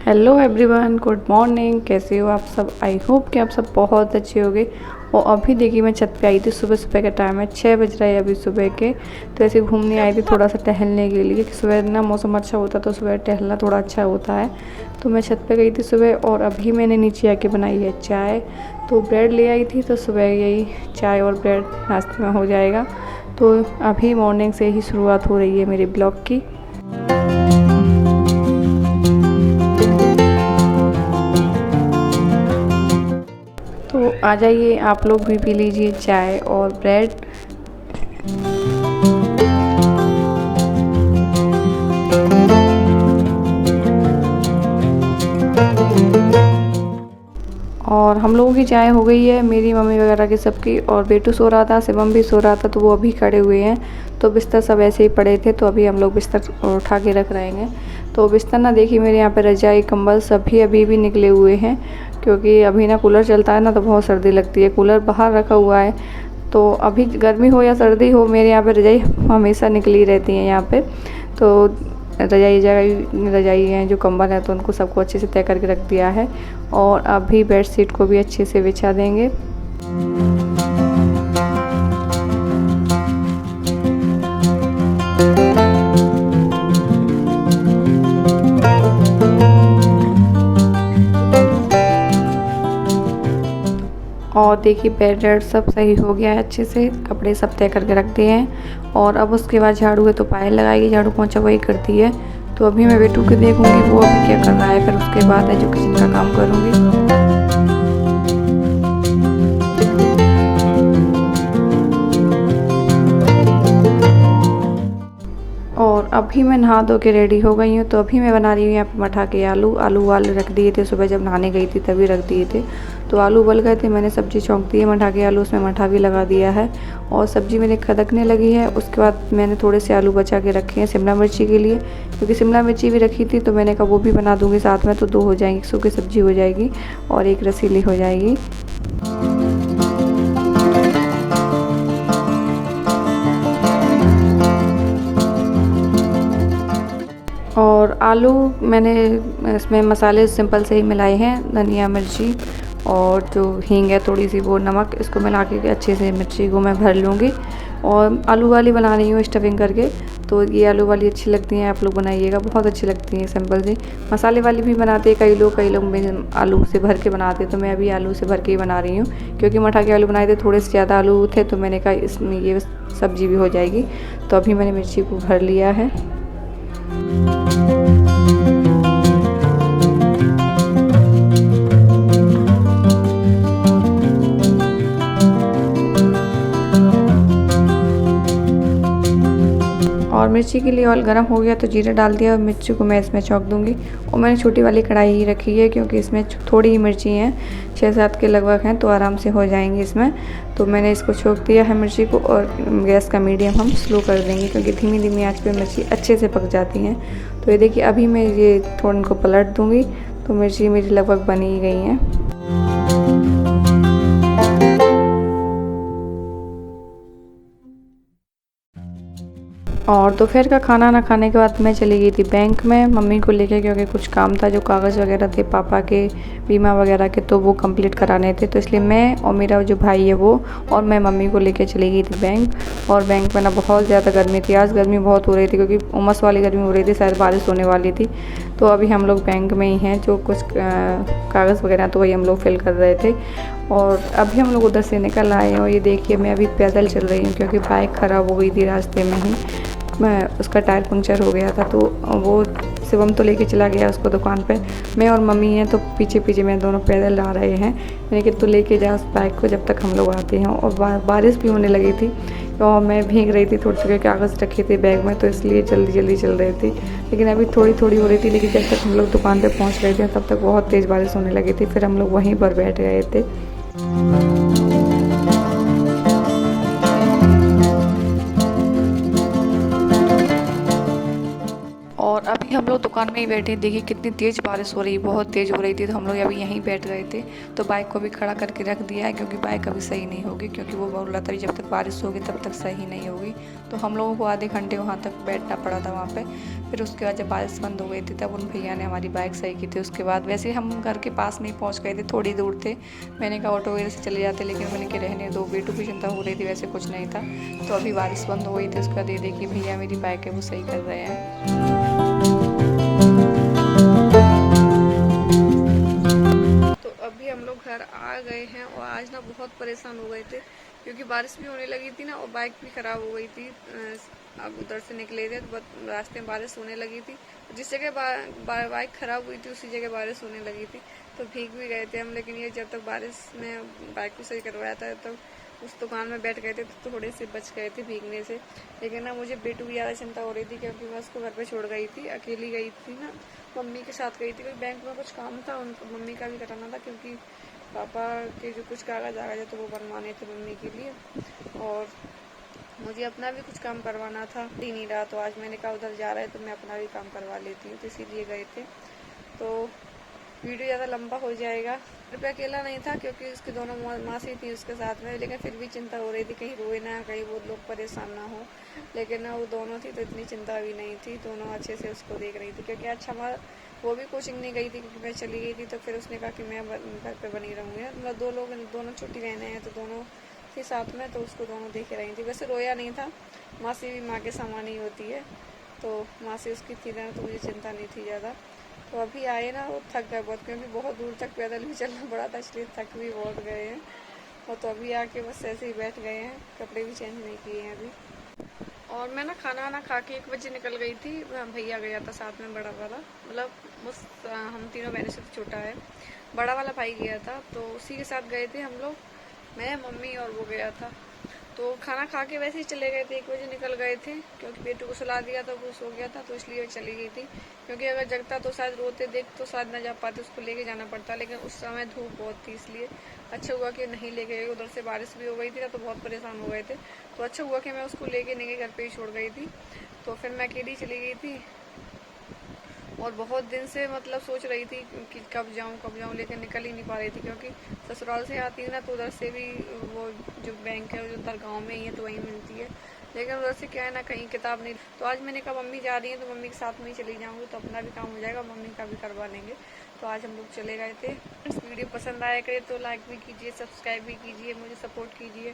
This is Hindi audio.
Hello everyone, good morning. कैसे हो आप सब? आई होप कि आप सब बहुत अच्छे होंगे। और अभी देखिए मैं छत पे आई थी। सुबह सुबह का टाइम है, 6 बज रहा है अभी सुबह के। तो ऐसे घूमने आई थी थोड़ा सा टहलने के लिए कि सुबह ना मौसम अच्छा होता तो सुबह टहलना थोड़ा अच्छा होता है। तो मैं छत पे गई थी सुबह और अभी मैंने नीचे आके बनाई है चाय। तो ब्रेड ले आई थी, तो सुबह यही चाय और ब्रेड नाश्ते में हो जाएगा। तो अभी मॉर्निंग से ही शुरुआत हो रही है मेरे ब्लॉग की। तो आ जाइए, आप लोग भी पी लीजिए चाय और ब्रेड। और हम लोगों की चाय हो गई है, मेरी मम्मी वगैरह की सबकी। और बेटू सो रहा था, शिवम भी सो रहा था, तो वो अभी खड़े हुए हैं। तो बिस्तर सब ऐसे ही पड़े थे, तो अभी हम लोग बिस्तर उठा के रख रहे हैं। तो बिस्तर ना देखिए, मेरे यहाँ पे रजाई कंबल सभी अभी भी निकले हुए हैं, क्योंकि अभी ना कूलर चलता है ना, तो बहुत सर्दी लगती है। कूलर बाहर रखा हुआ है, तो अभी गर्मी हो या सर्दी हो, मेरे यहाँ पे रजाई हमेशा निकली रहती है यहाँ पे। तो रजाई हैं जो कंबल है, तो उनको सबको अच्छे से तय करके रख दिया है। और अभी बेडशीट को भी अच्छे से बिछा देंगे। और देखिए बेड वेड सब सही हो गया है, अच्छे से कपड़े सब तय करके रख दिए हैं। और अब उसके बाद झाड़ू है तो पायल लगाएगी, झाड़ू पोंछा वही करती है। तो अभी मैं बेटू के देखूंगी वो अभी क्या कर रहा है, फिर उसके बाद है जो किचन का काम करूंगी। और अभी मैं नहा धो के रेडी हो गई हूँ। तो अभी मैं बना रही हूँ यहाँ पे मठा के आलू उबाल रख दिए थे, सुबह जब नहाने गई थी तभी रख दिए थे। तो आलू उबल गए थे, मैंने सब्जी छौंक दी है मठा के आलू, उसमें मठा भी लगा दिया है। और सब्जी मेरी खदकने लगी है। उसके बाद मैंने थोड़े से आलू बचा के रखे हैं शिमला मिर्ची के लिए, क्योंकि शिमला मिर्ची भी रखी थी, तो मैंने कहा वो भी बना दूँगी साथ में, तो 2 हो जाएंगी, सूखी सब्जी हो जाएगी और एक रसीली हो जाएगी। और आलू मैंने इसमें मसाले सिंपल से ही मिलाए हैं, धनिया मिर्ची और जो हींग है थोड़ी सी, वो नमक, इसको मिला के अच्छे से मिर्ची को मैं भर लूँगी। और आलू वाली बना रही हूँ स्टफिंग करके। तो ये आलू वाली अच्छी लगती हैं, आप लोग बनाइएगा, बहुत अच्छी लगती हैं सिंपल सी। मसाले वाली भी बनाते हैं कई लोग आलू से भर के बनाते हैं, तो मैं अभी आलू से भर के ही बना रही हूँ, क्योंकि मठा के आलू बनाए थे, थोड़े से ज़्यादा आलू थे, तो मैंने कहा इसमें ये सब्जी भी हो जाएगी। तो अभी मैंने मिर्ची को भर लिया है। और मिर्ची के लिए ऑयल गर्म हो गया तो जीरा डाल दिया, और मिर्ची को मैं इसमें छौंक दूंगी। और मैंने छोटी वाली कढ़ाई ही रखी है, क्योंकि इसमें थोड़ी ही मिर्ची हैं, 6-7 के लगभग हैं, तो आराम से हो जाएंगी इसमें। तो मैंने इसको छौंक दिया है मिर्ची को, और गैस का मीडियम हम स्लो कर देंगे, क्योंकि धीमी धीमी आंच पे मिर्ची अच्छे से पक जाती हैं। तो ये देखिए अभी मैं ये थोड़ा इनको पलट दूँगी, तो मिर्ची मेरी लगभग बनी गई हैं। और दोपहर का खाना ना खाने के बाद मैं चली गई थी बैंक में मम्मी को लेके, क्योंकि कुछ काम था, जो कागज़ वगैरह थे पापा के बीमा वगैरह के, तो वो कंप्लीट कराने थे। तो इसलिए मैं और मेरा जो भाई है वो और मैं मम्मी को लेके चली गई थी बैंक। और बैंक में ना बहुत ज़्यादा गर्मी थी, आज गर्मी बहुत हो रही थी, क्योंकि उमस वाली गर्मी हो रही थी, शायद बारिश होने वाली थी। तो अभी हम लोग बैंक में ही हैं, जो कुछ कागज़ वगैरह तो वही हम लोग फिल कर रहे थे। और अभी हम लोग उधर से निकल आए हैं। और ये देखिए मैं अभी पैदल चल रही हूँ, क्योंकि बाइक ख़राब हो गई थी रास्ते में ही, मैं उसका टायर पंक्चर हो गया था। तो वो शिवम तो लेके चला गया उसको दुकान पे, मैं और मम्मी हैं तो पीछे पीछे मैं दोनों पैदल आ रहे हैं। मैंने कहा तो लेके जा उस बाइक को जब तक हम लोग आते हैं। और बारिश भी होने लगी थी, और मैं भीग रही थी, थोड़े थोड़े कागज़ रखे थे बैग में, तो इसलिए जल्दी जल्दी चल रही थी। लेकिन अभी थोड़ी थोड़ी हो रही थी, लेकिन जब तक हम लोग दुकान पर पहुँच रहे थे तब तक बहुत तेज़ बारिश होने लगी थी। फिर हम लोग वहीं पर बैठ गए थे। और अभी हम लोग दुकान में ही बैठे, देखिए कितनी तेज़ बारिश हो रही, बहुत तेज़ हो रही थी। तो हम लोग अभी यहीं बैठ गए थे। तो बाइक को भी खड़ा करके रख दिया है, क्योंकि बाइक अभी सही नहीं होगी, क्योंकि वो बोल रहा था जब तक बारिश होगी तब तक सही नहीं होगी। तो हम लोगों को आधे घंटे वहाँ तक बैठना पड़ा था वहाँ पे। फिर उसके बाद जब बारिश बंद हो गई थी तब उन भैया ने हमारी बाइक सही की थी। उसके बाद वैसे हम घर के पास में ही पहुँच गए थे, थोड़ी दूर थे। मैंने कहा ऑटो वगैरह से चले जाते, लेकिन मैंने कहा रहने दो, बेटू की चिंता हो रही थी, वैसे कुछ नहीं था। तो अभी बारिश बंद हो गई थी, उसके बाद ये देखिए भैया मेरी बाइक है वो सही कर रहे हैं। तो अभी हम लोग घर आ गए हैं और आज ना बहुत परेशान हो गए थे, क्योंकि बारिश भी होने लगी थी ना और बाइक भी ख़राब हो गई थी। अब उधर से निकले थे तो रास्ते में बारिश होने लगी थी। जिस जगह बाइक ख़राब हुई थी उसी जगह बारिश होने लगी थी, तो भीग भी गए थे हम। लेकिन ये जब तक बारिश में बाइक को सही करवाया था तब उस दुकान में बैठ गए थे, तो थोड़े से बच गए थे भीगने से। लेकिन ना मुझे बेटू की ज़्यादा चिंता हो रही थी, क्योंकि मैं उसको घर पे छोड़ गई थी, अकेली गई थी ना, मम्मी के साथ गई थी। क्योंकि बैंक में कुछ काम था, उनको मम्मी का भी कराना था, क्योंकि पापा के जो कुछ कागज आगज है तो वो बनवाने थे मम्मी के लिए, और मुझे अपना भी कुछ काम करवाना था। ही नहीं रहा, तो आज मैंने कहा उधर जा रहा है तो मैं अपना भी काम करवा लेती हूँ, तो इसीलिए गए थे। तो वीडियो ज़्यादा लंबा हो जाएगा। रुपया अकेला नहीं था, क्योंकि उसके दोनों मासी थी उसके साथ में, लेकिन फिर भी चिंता हो रही थी कहीं रोए ना, कहीं वो लोग परेशान ना हो। लेकिन ना वो दोनों थी तो इतनी चिंता भी नहीं थी, दोनों अच्छे से उसको देख रही थी। क्योंकि अच्छा वो भी कोचिंग नहीं गई थी, क्योंकि मैं चली गई थी, तो फिर उसने कहा कि मैं घर पे बनी रहूँगी। मतलब दोनों छुट्टी रहने हैं, तो दोनों थी साथ में, तो उसको दोनों देखे रही थी। वैसे रोया नहीं था, मासी भी माँ के समान ही होती है, तो मासी उसकी थी ना, तो मुझे चिंता नहीं थी ज़्यादा। तो अभी आए ना, वो थक गए बहुत, क्योंकि बहुत दूर तक पैदल भी चलना पड़ा था, इसलिए थक भी बहुत गए हैं। और तो अभी आके बस ऐसे ही बैठ गए हैं, कपड़े भी चेंज नहीं किए हैं अभी। और मैं ना खाना वाना खा के 1 बजे निकल गई थी। भैया गया था साथ में, बड़ा वाला, मतलब बस हम तीनों बहनों से तो छोटा है, बड़ा वाला भाई गया था, तो उसी के साथ गए थे हम लोग, मैं मम्मी और वो गया था। तो खाना खा के वैसे ही चले गए थे, 1 बजे निकल गए थे, क्योंकि बेटू को सुला दिया था, वो सो गया था, तो इसलिए चली गई थी। क्योंकि अगर जगता तो शायद रोते देख तो शायद ना जा पाते, उसको लेके जाना पड़ता, लेकिन उस समय धूप बहुत थी, इसलिए अच्छा हुआ कि नहीं लेके गई। उधर से बारिश भी हो गई थी ना, तो बहुत परेशान हो गए थे, तो अच्छा हुआ कि मैं उसको लेके नहीं गई, घर पे ही छोड़ गई थी। तो फिर मैं अकेली चली गई थी, और बहुत दिन से मतलब सोच रही थी कि कब जाऊँ, लेकिन निकल ही नहीं पा रही थी, क्योंकि ससुराल से आती हूँ ना, तो उधर से भी वो जो बैंक है वो उधर गांव में ही है, तो वहीं मिलती है। लेकिन उधर से क्या है ना, कहीं किताब नहीं, तो आज मैंने कहा मम्मी जा रही है तो मम्मी के साथ में ही चली जाऊँगी, तो अपना भी काम हो जाएगा, मम्मी का भी करवा लेंगे। तो आज हम लोग चले गए थे। वीडियो पसंद आया करे तो लाइक भी कीजिए, सब्सक्राइब भी कीजिए, मुझे सपोर्ट कीजिए।